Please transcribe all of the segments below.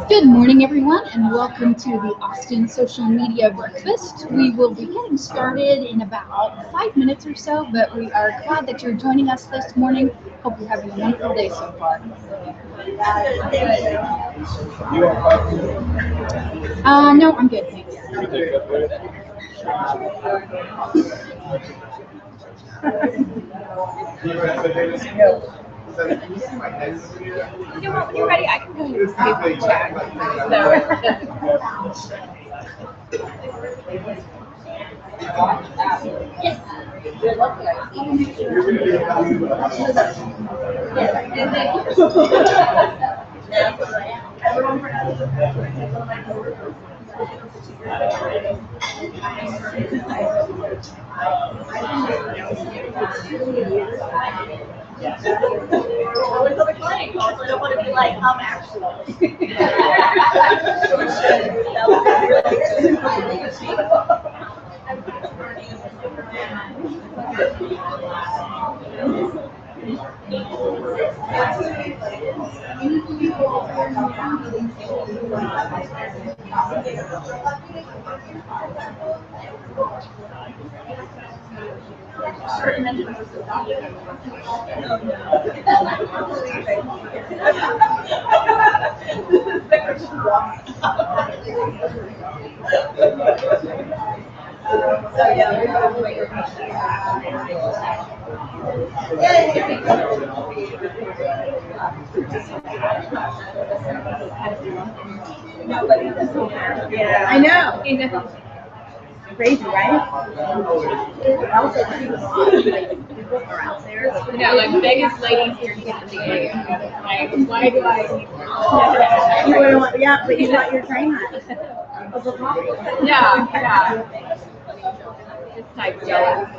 Good morning, everyone, and welcome to the Austin Social Media Breakfast. We will be getting started in about 5 minutes or so, but we are glad that you're joining us this morning. Hope you're having a wonderful day so far. No, I'm good, thanks. You know what, when you're ready, I can go ahead and skip the chat. Always on the client call, so I don't want to be like, actually. I know. Crazy, right? Also, people are out there. You know, like Vegas ladies here to get the game. Like, why do I? You wouldn't want, yeah, but you got your train ride. Yeah. Just type jealous.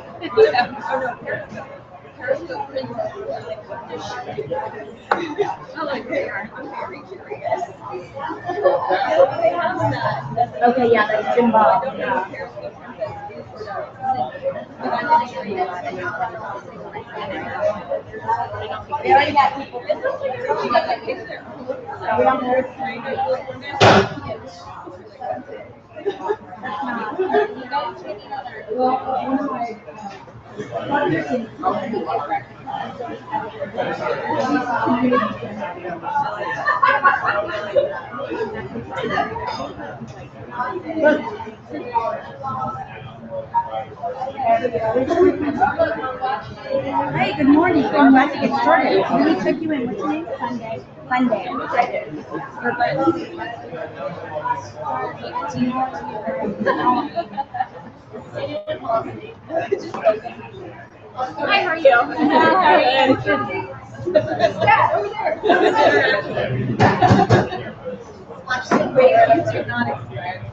Okay, yeah, that's Jim Bob. We already got people. Are we on board? Hey, good morning. I'm glad to get started. Let me check you in. What's your name? Sunday. Hi, how are you? Yeah, over there.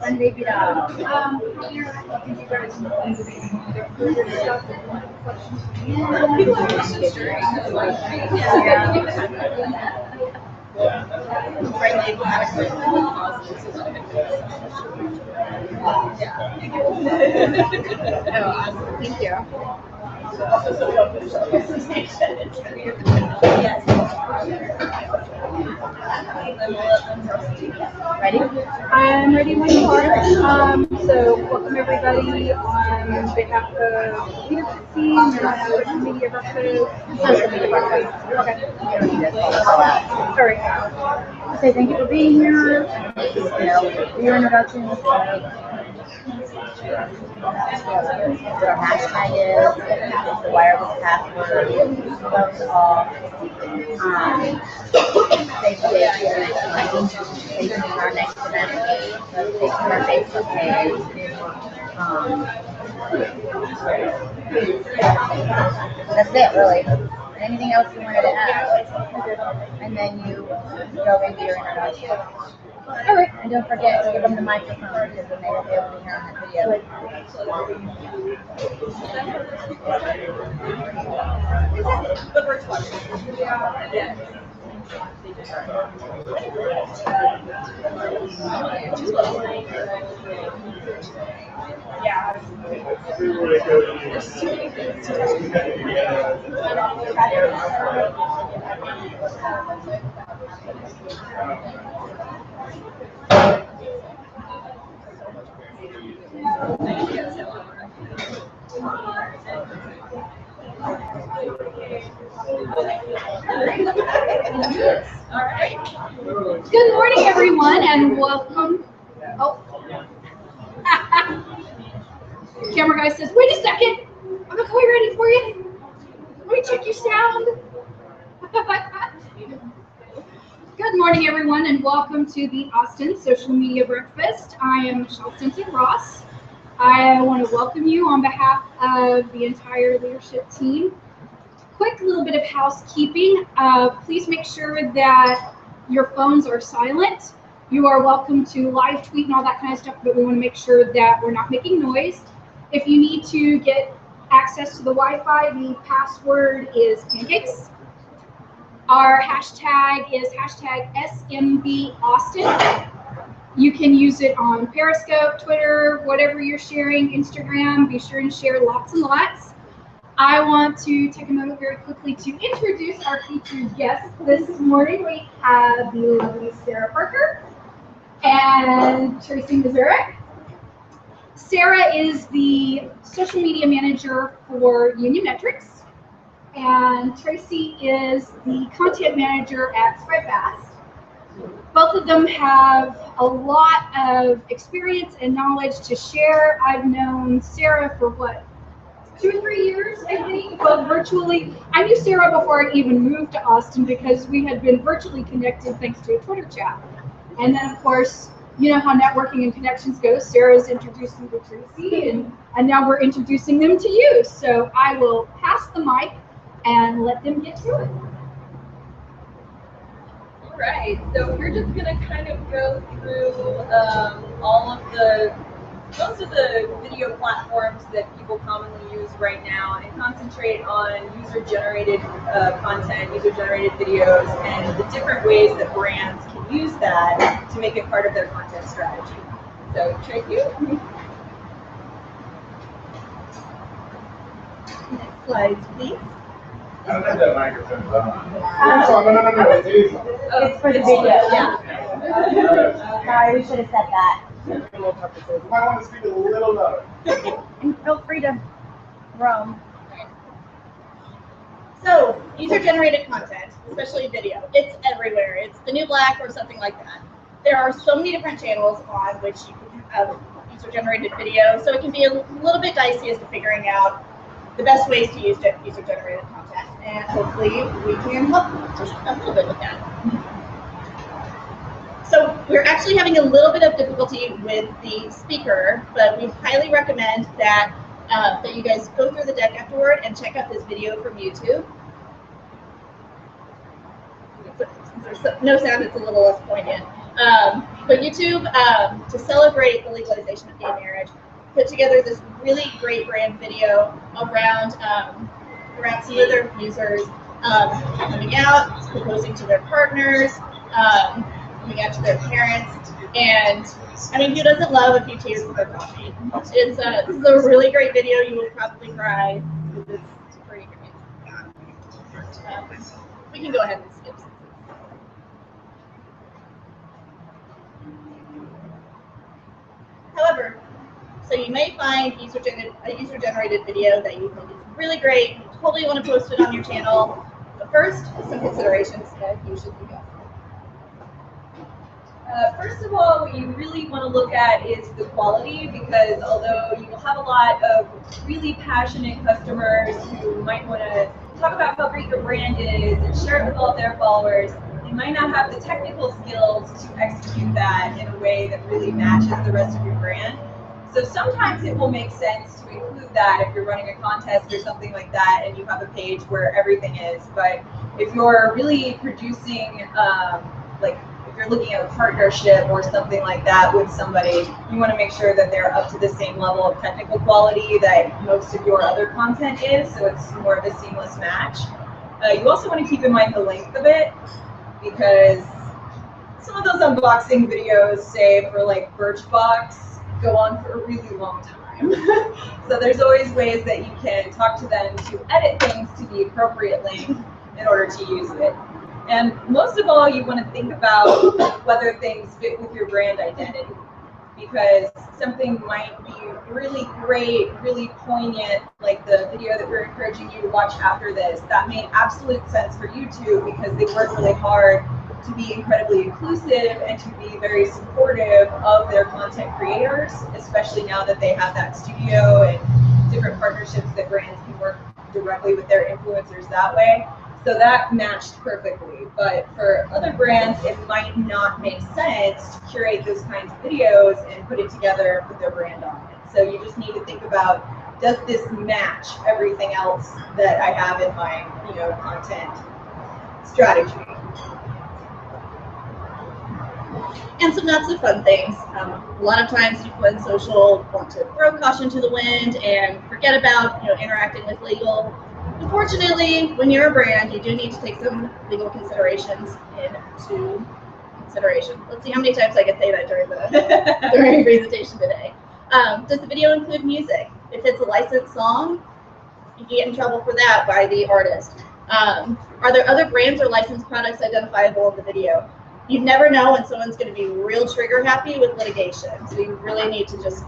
Sunday, get out. People are so strange. Thank you. Ready? I'm ready when you are. So welcome everybody on behalf of the leadership team and social media breakfast. Okay. All right. Okay, thank you for being here. Your introduction. What our hashtag is, the wireless password, close off, station our next event, station our Facebook page. That's it, really. Anything else you wanted to add? And then you go into your introduction. All right. And don't forget to give them the microphone because then they will be able to hear on the video. The first one. Yeah. Yeah. All right. Good morning, everyone, and welcome. Oh. Camera guy says, wait a second. I'm not quite ready for you. Let me check your sound. Good morning, everyone, and welcome to the Austin Social Media Breakfast. I am Michelle Stinson-Ross. I want to welcome you on behalf of the entire leadership team. Quick little bit of housekeeping. Please make sure that your phones are silent. You are welcome to live tweet and all that kind of stuff, but we want to make sure that we're not making noise. If you need to get access to the Wi-Fi, the password is pancakes. Our hashtag is hashtag SMBAustin. You can use it on Periscope, Twitter, whatever you're sharing, Instagram. Be sure and share lots and lots. I want to take a moment very quickly to introduce our featured guests this morning. We have the lovely Sarah Parker and Traci Mazurek. Sarah is the social media manager for Union Metrics, and Traci is the content manager at SpredFast. Both of them have a lot of experience and knowledge to share. I've known Sarah for what, 2 or 3 years, I think, but virtually. I knew Sarah before I even moved to Austin because we had been virtually connected thanks to a Twitter chat. And then, of course, you know how networking and connections go. Sarah's introduced me to Traci, and now we're introducing them to you. So I will pass the mic and let them get to it. All right, so we're just going to kind of go through most of the video platforms that people commonly use right now and concentrate on user-generated content, user-generated videos, and the different ways that brands can use that to make it part of their content strategy. So, Traci. Next slide, please. I don't think that microphone's on. No, It's for the video. Yeah. Sorry, we should have said that. You might want to speak a little louder. And feel free to roam. So, user-generated content, especially video, it's everywhere. It's the new black or something like that. There are so many different channels on which you can have user-generated video, so it can be a little bit dicey as to figuring out the best ways to use user-generated content, and hopefully we can help just a little bit with that. So we're actually having a little bit of difficulty with the speaker, but we highly recommend that that you guys go through the deck afterward and check out this video from YouTube. Since there's no sound, it's a little less poignant. But YouTube, to celebrate the legalization of gay marriage, put together this really great brand video around around some of their users coming out, proposing to their partners, coming out to their parents, and I mean, who doesn't love a few tears with their coffee? This is a really great video. You will probably cry because it's pretty great. We can go ahead and skip. However, so you may find a user-generated video that you think is really great. You totally want to post it on your channel. But first, some considerations that you should think of. First of all, what you really want to look at is the quality, because although you will have a lot of really passionate customers who might want to talk about how great your brand is and share it with all their followers, they might not have the technical skills to execute that in a way that really matches the rest of your brand. So sometimes it will make sense to include that if you're running a contest or something like that and you have a page where everything is. But if you're really producing, if you're looking at a partnership or something like that with somebody, you want to make sure that they're up to the same level of technical quality that most of your other content is, so it's more of a seamless match. You also want to keep in mind the length of it, because some of those unboxing videos, say for like Birchbox, go on for a really long time. So there's always ways that you can talk to them to edit things to the appropriate length in order to use it. And most of all, you want to think about whether things fit with your brand identity, because something might be really great, really poignant, like the video that we're encouraging you to watch after this. That made absolute sense for YouTube because they work really hard to be incredibly inclusive and to be very supportive of their content creators, especially now that they have that studio and different partnerships that brands can work directly with their influencers that way. So that matched perfectly. But for other brands, it might not make sense to curate those kinds of videos and put it together with their brand on it. So you just need to think about, does this match everything else that I have in my, content strategy? And some not so fun things. A lot of times people in social want to throw caution to the wind and forget about interacting with legal. Unfortunately, when you're a brand, you do need to take some legal considerations into consideration. Let's see how many times I can say that during the presentation today. Does the video include music? If it's a licensed song, you can get in trouble for that by the artist. Are there other brands or licensed products identifiable in the video? You never know when someone's going to be real trigger happy with litigation, so you really need to just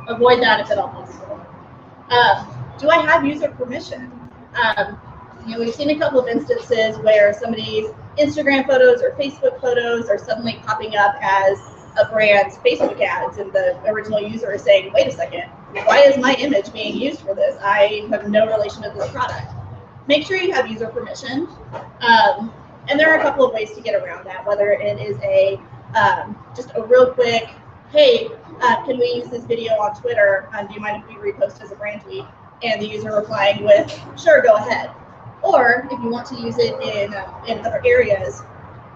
avoid that if at all possible. Do I have user permission? We've seen a couple of instances where somebody's Instagram photos or Facebook photos are suddenly popping up as a brand's Facebook ads, and the original user is saying, wait a second, why is my image being used for this? I have no relation to this product. Make sure you have user permission. And there are a couple of ways to get around that, whether it is just a real quick, hey, can we use this video on Twitter? Do you mind if we repost as a brand tweet? And the user replying with, sure, go ahead. Or if you want to use it in other areas,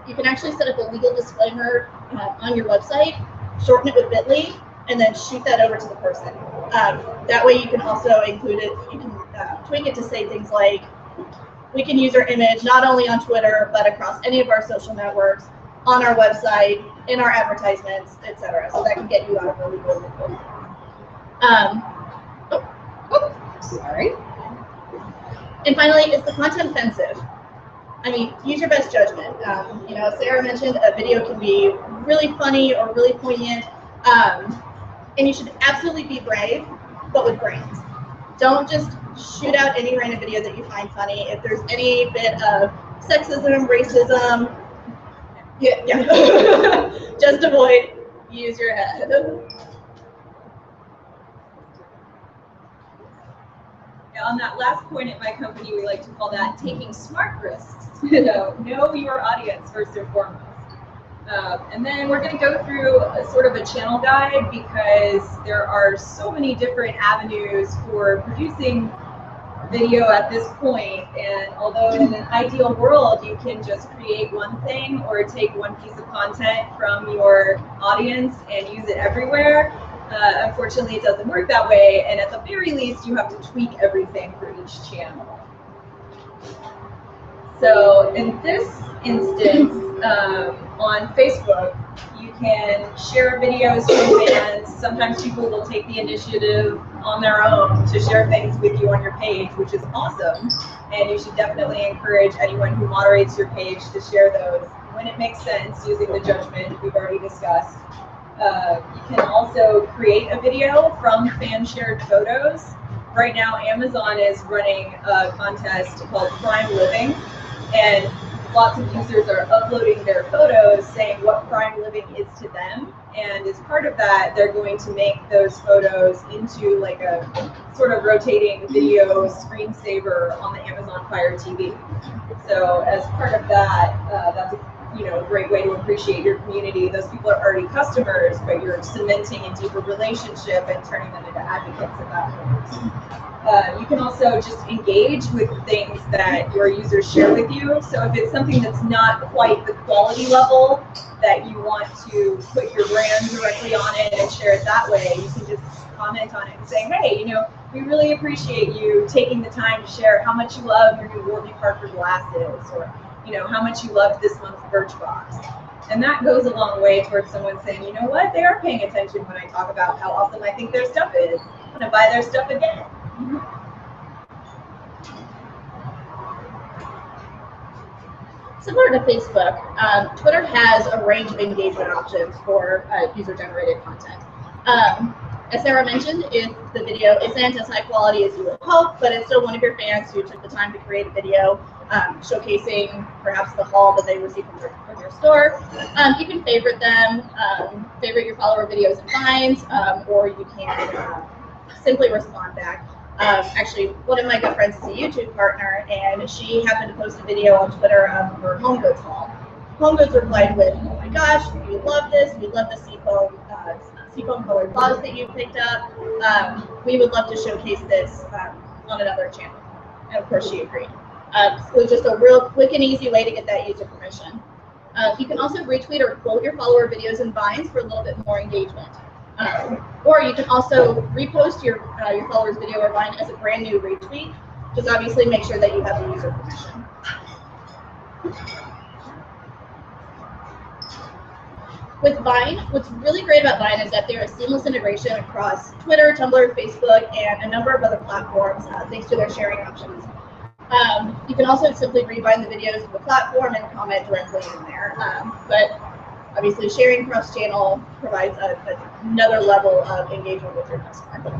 you can actually set up a legal disclaimer on your website, shorten it with bit.ly, and then shoot that over to the person. That way you can also include it, you can tweak it to say things like, we can use our image not only on Twitter, but across any of our social networks, on our website, in our advertisements, etc. So that can get you out of a legal loophole. Sorry. And finally, is the content offensive? I mean, use your best judgment. Sarah mentioned a video can be really funny or really poignant, and you should absolutely be brave, but with brains. Don't just shoot out any random video that you find funny. If there's any bit of sexism, racism, just avoid, use your head. On that last point at my company, we like to call that taking smart risks. So know your audience first and foremost. And then we're going to go through sort of a channel guide because there are so many different avenues for producing video at this point. And although in an ideal world, you can just create one thing or take one piece of content from your audience and use it everywhere, unfortunately, it doesn't work that way. And at the very least, you have to tweak everything for each channel. So in this instance, on Facebook, you can share videos from fans. Sometimes people will take the initiative on their own to share things with you on your page, which is awesome. And you should definitely encourage anyone who moderates your page to share those when it makes sense, using the judgment we've already discussed. You can also create a video from fan-shared photos. Right now, Amazon is running a contest called Prime Living, and lots of users are uploading their photos saying what prime living is to them. And as part of that, they're going to make those photos into like a sort of rotating video screensaver on the Amazon Fire TV. So as part of that, that's a great way to appreciate your community. Those people are already customers, but you're cementing a deeper relationship and turning them into advocates at that point. You can also just engage with things that your users share with you. So if it's something that's not quite the quality level that you want to put your brand directly on it and share it that way, you can just comment on it and say, hey, we really appreciate you taking the time to share how much you love your new Warby Parker glasses, or how much you loved this month's Birchbox. And that goes a long way towards someone saying, you know what, they are paying attention when I talk about how awesome I think their stuff is. I'm going to buy their stuff again. similar to Facebook, Twitter has a range of engagement options for user-generated content. As Sarah mentioned, if the video isn't as high quality as you would hope, but it's still one of your fans who took the time to create a video showcasing perhaps the haul that they received from your store, you can favorite them, favorite your follower videos and finds, or you can simply respond back. Actually, one of my good friends is a YouTube partner, and she happened to post a video on Twitter of her home goods haul. Home Goods replied with, "Oh my gosh, we love this. We love the seafoam colored gloves that you picked up. We would love to showcase this on another channel." And of course, she agreed. It was just a real quick and easy way to get that user permission. You can also retweet or quote your follower videos and vines for a little bit more engagement. Or you can also repost your followers' video or vine as a brand new retweet. Just obviously make sure that you have the user permission. With Vine, what's really great about Vine is that there is seamless integration across Twitter, Tumblr, Facebook, and a number of other platforms thanks to their sharing options. You can also simply revine the videos to the platform and comment directly in there. But obviously, sharing cross-channel provides another level of engagement with your customer.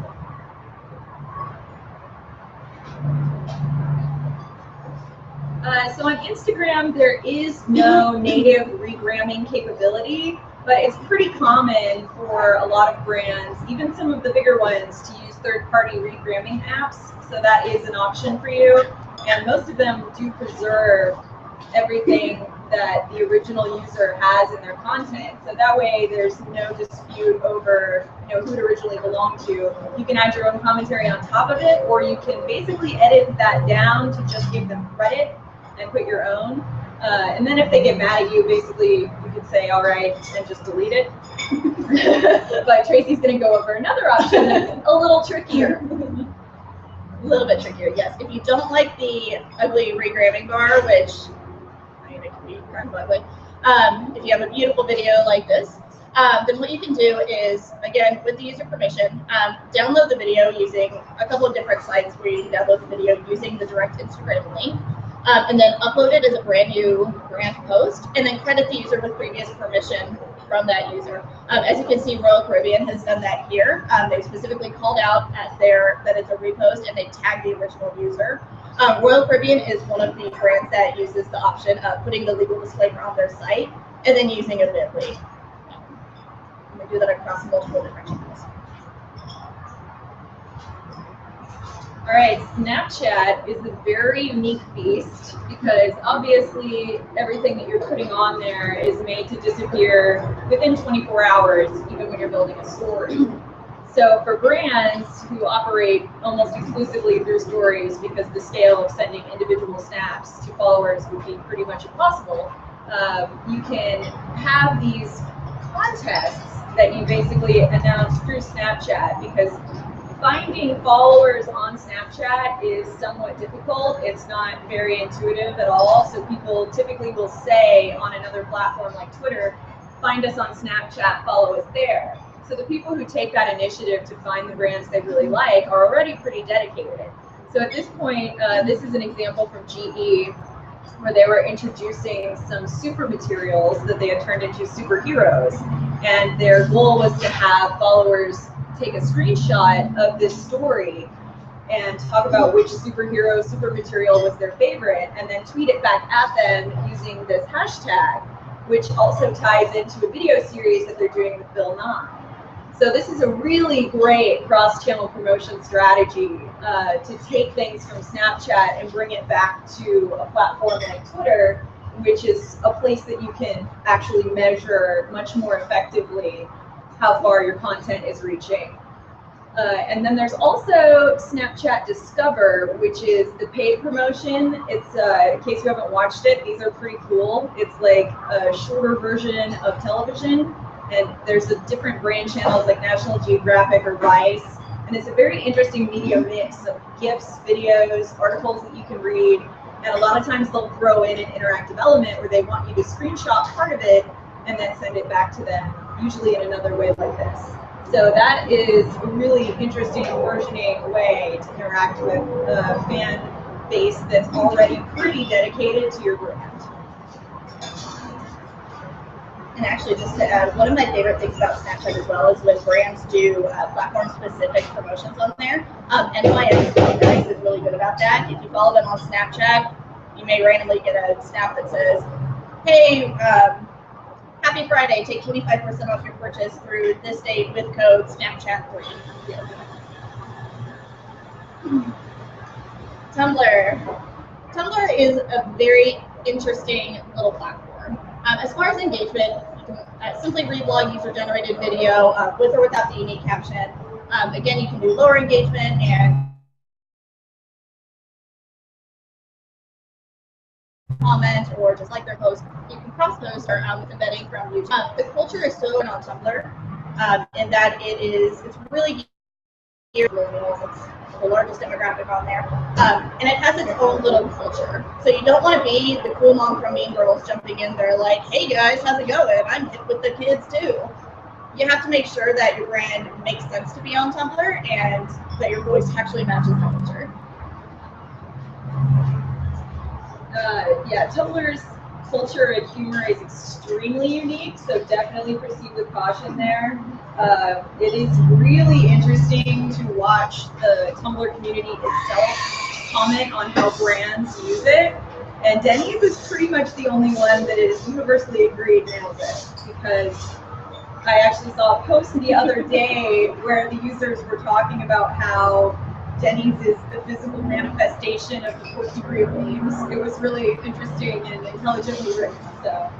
So on Instagram, there is no native regramming capability, but it's pretty common for a lot of brands, even some of the bigger ones, to use third-party regramming apps. So that is an option for you. And most of them do preserve everything that the original user has in their content. So that way there's no dispute over who it originally belonged to. You can add your own commentary on top of it, or you can basically edit that down to just give them credit and put your own. And then if they get mad at you, basically you could say, all right, and just delete it. But Traci's going to go over another option that's a little trickier. A little bit trickier, yes. If you don't like the ugly regramming bar, which it can be kind of ugly, if you have a beautiful video like this, then what you can do is, again, with the user permission, download the video using a couple of different sites where you can download the video using the direct Instagram link, and then upload it as a brand new brand post, and then credit the user with previous permission from that user. As you can see, Royal Caribbean has done that here. They specifically called out that it's a repost, and they tagged the original user. Royal Caribbean is one of the brands that uses the option of putting the legal disclaimer on their site and then using a bit.ly. And they do that across multiple different channels. All right, Snapchat is a very unique beast because obviously everything that you're putting on there is made to disappear within 24 hours, even when you're building a story. So for brands who operate almost exclusively through stories, because the scale of sending individual snaps to followers would be pretty much impossible, you can have these contests that you basically announce through Snapchat, because finding followers on Snapchat is somewhat difficult. It's not very intuitive at all. So people typically will say on another platform like Twitter, find us on Snapchat, follow us there. So the people who take that initiative to find the brands they really like are already pretty dedicated. So at this point, this is an example from GE where they were introducing some super materials that they had turned into superheroes. And their goal was to have followers take a screenshot of this story and talk about which superhero super material was their favorite, and then tweet it back at them using this hashtag, which also ties into a video series that they're doing with Bill Nye. So this is a really great cross-channel promotion strategy to take things from Snapchat and bring it back to a platform like Twitter, which is a place that you can actually measure much more effectively how far your content is reaching. And then there's also Snapchat Discover, which is the paid promotion. It's, in case you haven't watched it, these are pretty cool. It's like a shorter version of television, and there's a different brand channels like National Geographic or Vice, and it's a very interesting media mix of GIFs, videos, articles that you can read, and a lot of times they'll throw in an interactive element where they want you to screenshot part of it and then send it back to them, usually in another way like this. So that is a really interesting versioning way to interact with a fan base that's already pretty dedicated to your brand. And actually, just to add, one of my favorite things about Snapchat as well is when brands do platform-specific promotions on there. NYS is really good about that. If you follow them on Snapchat, you may randomly get a snap that says, hey, happy Friday, take 25% off your purchase through this date with code Snapchat3. Tumblr. Tumblr is a very interesting little platform. As far as engagement, you can simply reblog user-generated video with or without the unique caption. Again, you can do lower engagement and comment or just like their post. You can cross-post or with embedding from YouTube. The culture is so on Tumblr in that it's really geared to millennials. It's the largest demographic on there. And it has its own little culture. So you don't want to be the cool mom from Mean Girls jumping in there like, hey guys, how's it going? I'm hip with the kids too. You have to make sure that your brand makes sense to be on Tumblr and that your voice actually matches the culture. Yeah, Tumblr's culture and humor is extremely unique, so definitely proceed with caution there. It is really interesting to watch the Tumblr community itself comment on how brands use it. And Denny's is pretty much the only one that is universally agreed nails it, because I actually saw a post the other day where the users were talking about how Denny's is the physical manifestation of the fourth degree of memes. It was really interesting and intelligently written. So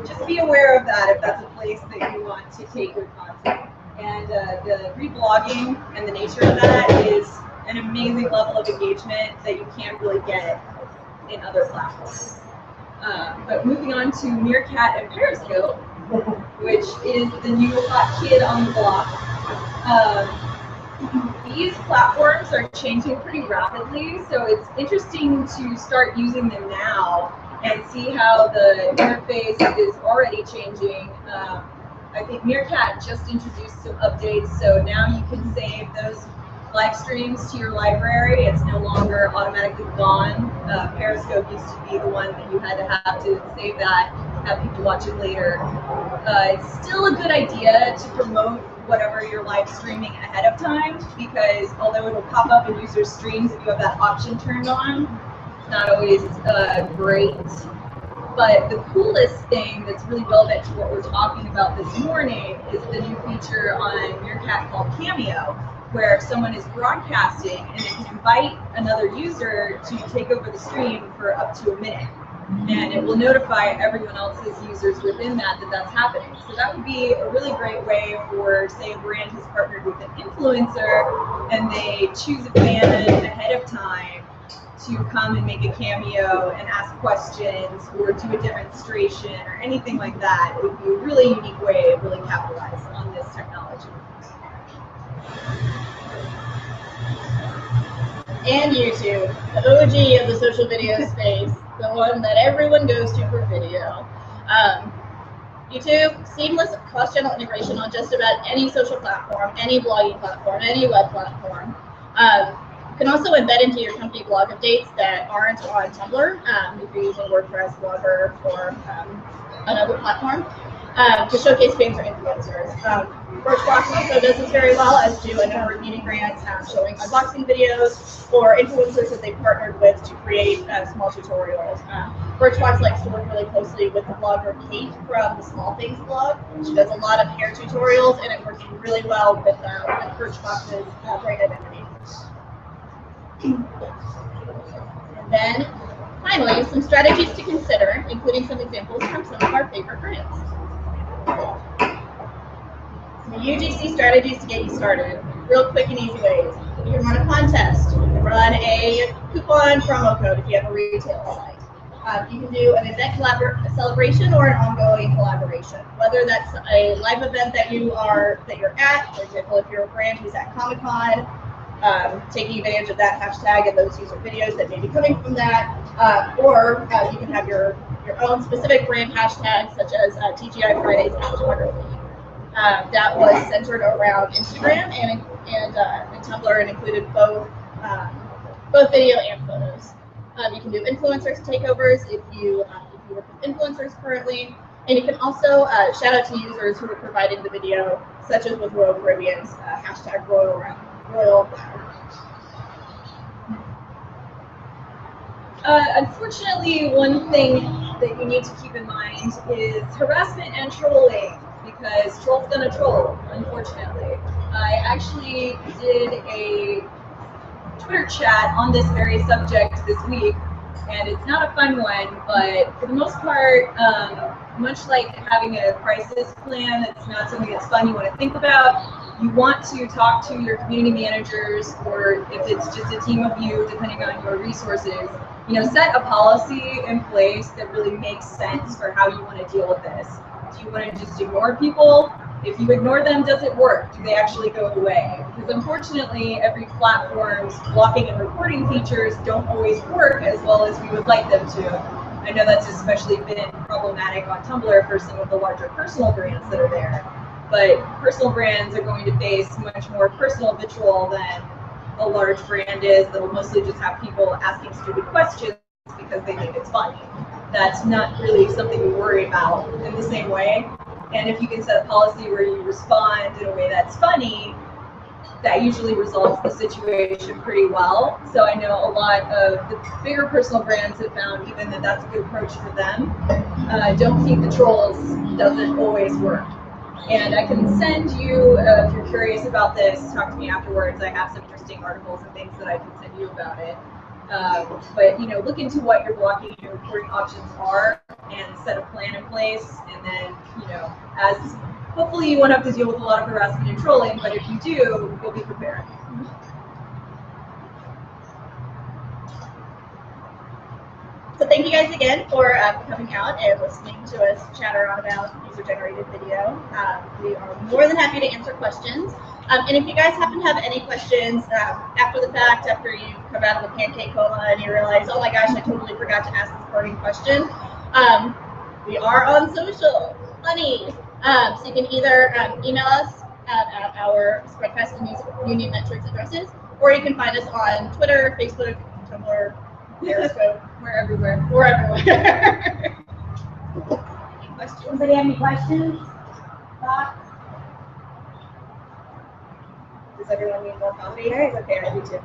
just be aware of that if that's a place that you want to take your content. And the reblogging and the nature of that is an amazing level of engagement that you can't really get in other platforms. But moving on to Meerkat and Periscope, which is the new hot kid on the block. These platforms are changing pretty rapidly, so it's interesting to start using them now and see how the interface is already changing. I think Meerkat just introduced some updates, so now you can save those live streams to your library. It's no longer automatically gone. Periscope used to be the one that you had to save that, have people watch it later. It's still a good idea to promote whatever you're live streaming ahead of time, because although it'll pop up in user streams if you have that option turned on, it's not always great. But the coolest thing that's really relevant to what we're talking about this morning is the new feature on Meerkat called Cameo, where if someone is broadcasting and they can invite another user to take over the stream for up to a minute. And it will notify everyone else's users within that that's happening. So that would be a really great way for, say, a brand has partnered with an influencer and they choose a fan ahead of time to come and make a cameo and ask questions or do a demonstration or anything like that. It would be a really unique way of really capitalize on this technology. And YouTube, the OG of the social video space, the one that everyone goes to for video. YouTube, seamless cross-channel integration on just about any social platform, any blogging platform, any web platform. You can also embed into your company blog updates that aren't on Tumblr, if you're using WordPress, Blogger, or another platform, to showcase fans or influencers. Birchbox also does this very well, as do a number of beauty brands showing unboxing videos or influencers that they've partnered with to create small tutorials. Birchbox likes to work really closely with the blogger Kate from the Small Things blog. She does a lot of hair tutorials, and it works really well with Birchbox's brand identity. And then, finally, some strategies to consider, including some examples from some of our favorite brands. The UGC strategies to get you started. Real quick and easy ways. You can run a contest. You can run a coupon promo code if you have a retail site. You can do an event celebration or an ongoing collaboration. Whether that's a live event that you're at, for example, if you're a brand who's at Comic-Con, taking advantage of that hashtag and those user videos that may be coming from that, or you can have your own specific brand hashtags such as TGI Fridays Avatar Week. That was centered around Instagram and Tumblr and included both video and photos. You can do influencers takeovers if you work with influencers currently. And you can also shout out to users who are providing the video, such as with Royal Caribbean's hashtag Royal. Unfortunately, one thing that you need to keep in mind is harassment and trolling, because troll's gonna troll, unfortunately. I actually did a Twitter chat on this very subject this week, and it's not a fun one, but for the most part, much like having a crisis plan, it's not something that's fun you want to think about. You want to talk to your community managers, or if it's just a team of you, depending on your resources, set a policy in place that really makes sense for how you want to deal with this. Do you want to just ignore people? If you ignore them, does it work? Do they actually go away? Because unfortunately, every platform's blocking and reporting features don't always work as well as we would like them to. I know that's especially been problematic on Tumblr for some of the larger personal brands that are there. But personal brands are going to face much more personal vitriol than a large brand is that'll mostly just have people asking stupid questions because they think it's funny. That's not really something we worry about in the same way. And if you can set a policy where you respond in a way that's funny, that usually resolves the situation pretty well. So I know a lot of the bigger personal brands have found even that that's a good approach for them. Don't feed the trolls doesn't always work. And I can send you, if you're curious about this, talk to me afterwards. I have some interesting articles and things that I can send you about it. But look into what your blocking and reporting options are and set a plan in place. And then, as hopefully you won't have to deal with a lot of harassment and trolling, but if you do, you'll be prepared. So thank you guys again for coming out and listening to us chatter on about user-generated video. We are more than happy to answer questions. And if you guys happen to have any questions after the fact, after you come out of the pancake coma and you realize, oh my gosh, I totally forgot to ask this burning question, we are on social, funny. So you can either email us at our SpredFast and Union Metrics addresses, or you can find us on Twitter, Facebook, Tumblr, Periscope. We're everywhere. We're everywhere. Questions? Anybody have any questions? Thoughts? Does everyone need more coffee? Okay, I do too.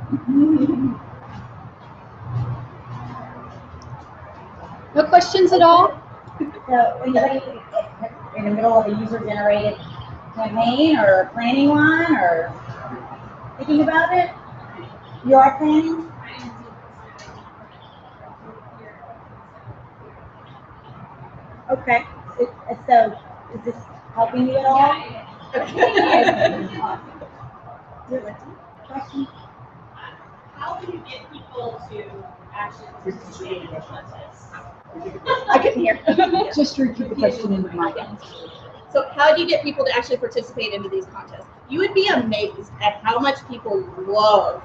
No questions at all? So, anybody in the middle of a user-generated campaign or planning one or thinking about it? You are planning? Okay. So, is this helping you at all? Question? How do you get people to actually participate in the contest? I couldn't hear. Just repeat the question in the mic. So how do you get people to actually participate into these contests? You would be amazed at how much people love